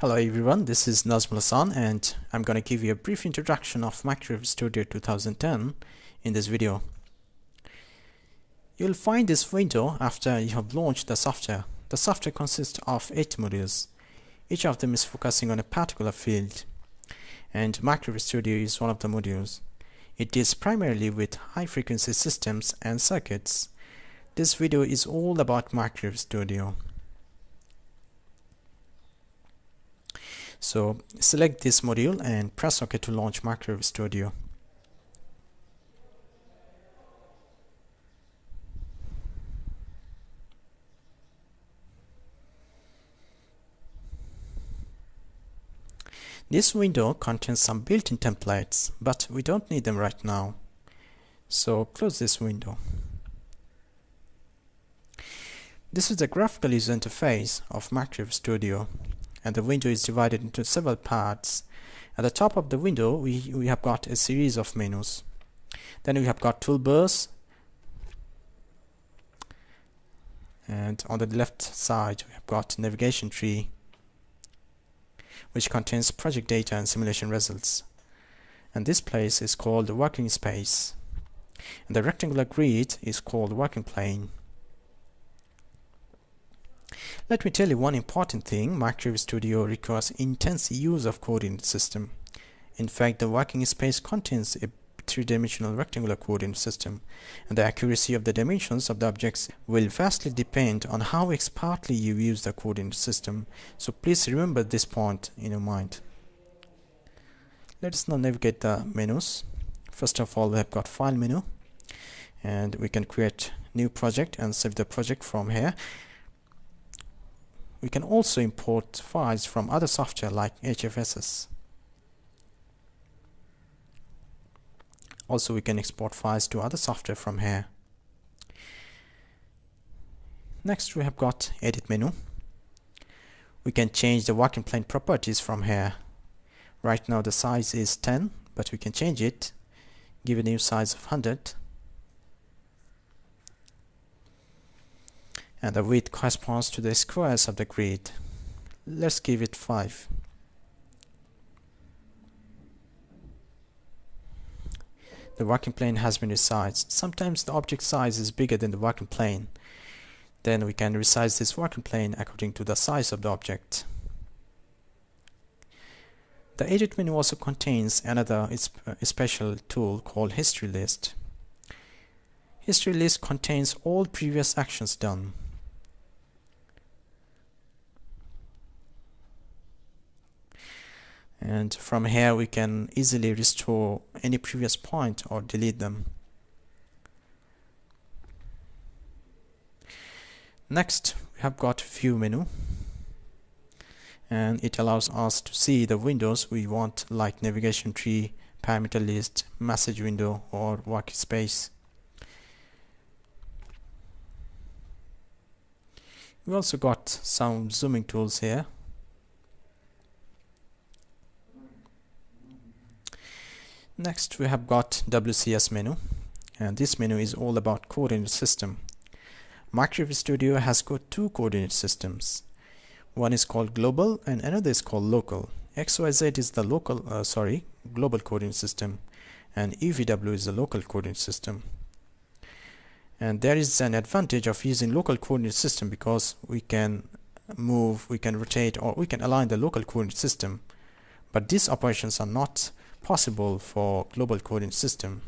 Hello everyone, this is Nazmul Hassan and I'm going to give you a brief introduction of Microsoft Studio 2010 in this video. You'll find this window after you have launched the software. The software consists of 8 modules. Each of them is focusing on a particular field, and Microsoft Studio is one of the modules. It deals primarily with high-frequency systems and circuits. This video is all about Microsoft Studio. So select this module and press OK to launch Microsoft Studio. This window contains some built-in templates, but we don't need them right now. So close this window. This is the graphical user interface of Microsoft Studio, and the window is divided into several parts. At the top of the window we have got a series of menus. Then we have got toolbars, and on the left side we have got navigation tree, which contains project data and simulation results, and this place is called the working space, and the rectangular grid is called working plane. Let me tell you one important thing: Microsoft Studio requires intense use of coordinate system. In fact, the working space contains a three-dimensional rectangular coordinate system, and the accuracy of the dimensions of the objects will vastly depend on how expertly you use the coordinate system. So please remember this point in your mind. Let us now navigate the menus. First of all, we have got file menu, and we can create new project and save the project from here. We can also import files from other software like HFSS. Also, we can export files to other software from here. Next, we have got edit menu. We can change the working plane properties from here. Right now the size is 10, but we can change it, give a new size of 100. And the width corresponds to the squares of the grid. Let's give it 5. The working plane has been resized. Sometimes the object size is bigger than the working plane. Then we can resize this working plane according to the size of the object. The edit menu also contains another special tool called history list. History list contains all previous actions done. And from here we can easily restore any previous point or delete them. Next, we have got view menu, and it allows us to see the windows we want, like navigation tree, parameter list, message window, or workspace. We also got some zooming tools here. Next, we have got WCS menu, and this menu is all about coordinate system. Microsoft Studio has got 2 coordinate systems. One is called global and another is called local. XYZ is the global coordinate system, and EVW is the local coordinate system. And there is an advantage of using local coordinate system because we can move, we can rotate, or we can align the local coordinate system. But these operations are not possible for global coordinate system,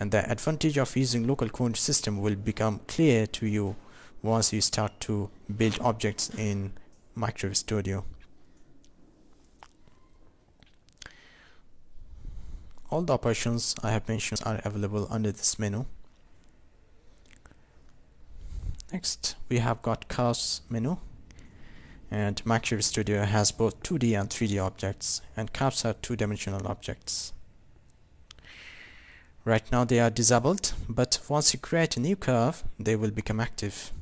and the advantage of using local coordinate system will become clear to you once you start to build objects in Microsoft Studio. All the operations I have mentioned are available under this menu. Next, we have got curves menu, and Microsoft Studio has both 2D and 3D objects, and curves are 2-dimensional objects. Right now they are disabled, but once you create a new curve, they will become active.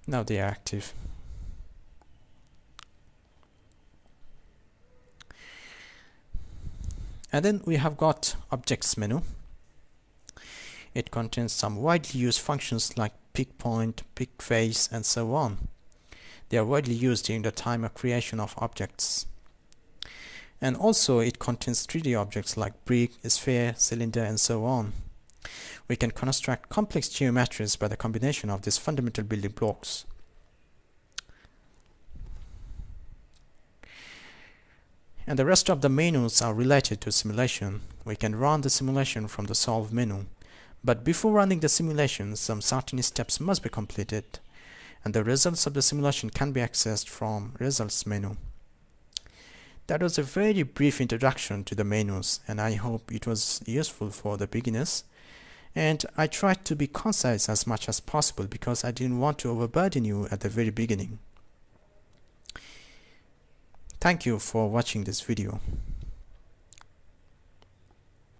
Now they are active. And then we have got objects menu. It contains some widely used functions like pick point, pick face, and so on. They are widely used during the time of creation of objects. And also it contains 3D objects like brick, sphere, cylinder, and so on. We can construct complex geometries by the combination of these fundamental building blocks. And the rest of the menus are related to simulation. We can run the simulation from the Solve menu. But before running the simulation, some certain steps must be completed, and the results of the simulation can be accessed from Results menu. That was a very brief introduction to the menus, and I hope it was useful for the beginners. And I tried to be concise as much as possible because I didn't want to overburden you at the very beginning. Thank you for watching this video.